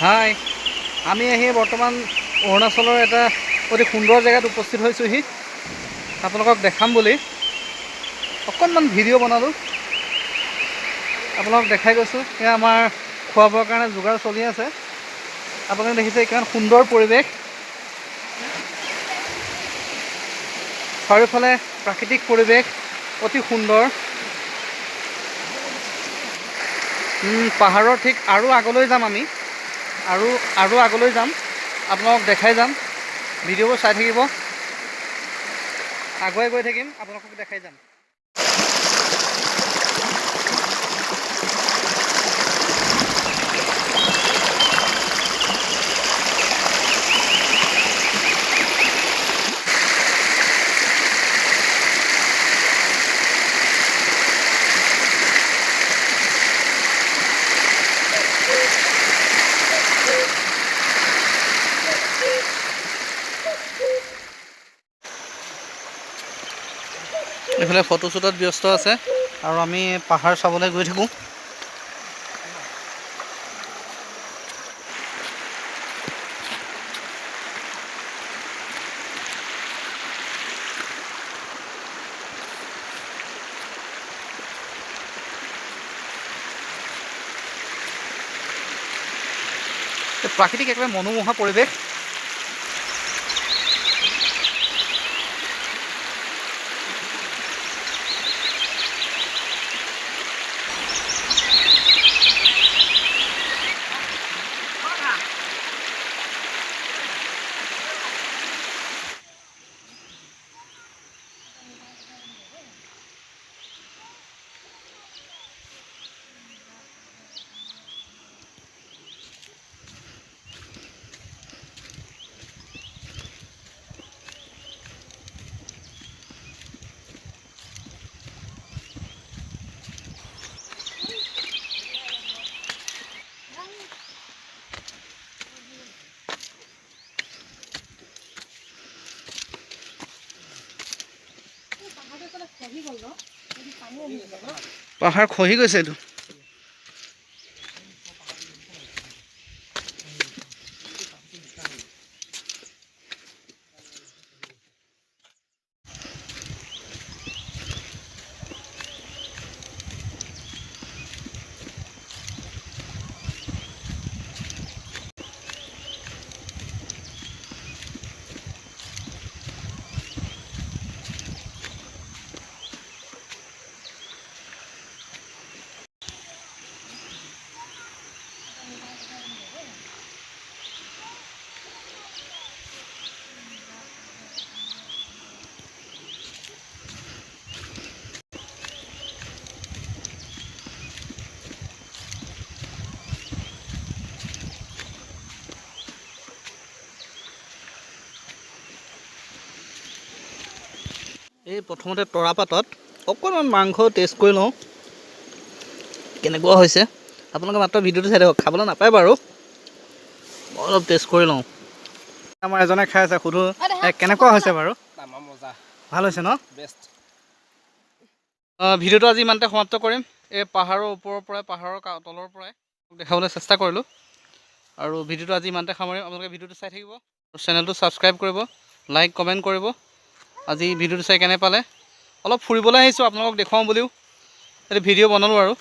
হাই, আমি আহি বৰ্তমান অৰুণাচলৰ এটা অতি সুন্দৰ জেগাত উপস্থিত হৈছোহি। আপোনালোকক দেখাম বুলি অকণমান ভিডিঅ' বনালোঁ, আপোনালোকক দেখাই গৈছোঁ। এয়া আমাৰ খোৱা বোৱাৰ কাৰণে যোগাৰ চলি আছে। আপোনালোকে দেখিছে কিমান সুন্দৰ পৰিৱেশ, চাৰিওফালে প্ৰাকৃতিক পৰিৱেশ অতি সুন্দৰ। পাহাৰৰ ঠিক আৰু আগলৈ যাম আমি, আৰু আগলৈ যাম, আপোনালোকক দেখাই যাম। ভিডিঅ'বোৰ চাই থাকিব, আগুৱাই গৈ থাকিম, আপোনালোকক দেখাই যাম। এইফালে ফটোশ্বুটত ব্যস্ত আছে আৰু আমি পাহাৰ চাবলৈ গৈ থাকোঁ। প্ৰাকৃতিক একেবাৰে মনোমোহা পৰিৱেশ। পাহাৰ খহি গৈছে এইটো। এই প্ৰথমতে তৰাপাতত অকণমান মাংস টেষ্ট কৰি লওঁ কেনেকুৱা হৈছে। আপোনালোকে মাত্ৰ ভিডিঅ'টো চাই থাকক, খাবলৈ নাপায় বাৰু, অলপ টেষ্ট কৰি লওঁ। আমাৰ এজনে খাই আছে, সুধো কেনেকুৱা হৈছে বাৰু? ভাল হৈছে ন? বেষ্ট। ভিডিঅ'টো আজি ইমানতে সমাপ্ত কৰিম। এই পাহাৰৰ ওপৰৰ পৰাই, পাহাৰৰ তলৰ পৰাই দেখাবলৈ চেষ্টা কৰিলোঁ, আৰু ভিডিঅ'টো আজি ইমানতে সামৰিম। আপোনালোকে ভিডিঅ'টো চাই থাকিব, চেনেলটো ছাবস্ক্ৰাইব কৰিব, লাইক কমেণ্ট কৰিব। আজি ভিডিঅ'টো চাই কেনে পালে? অলপ ফুৰিবলৈ আহিছোঁ, আপোনালোকক দেখুৱাওঁ বুলিও এইটো ভিডিঅ' বনালোঁ আৰু।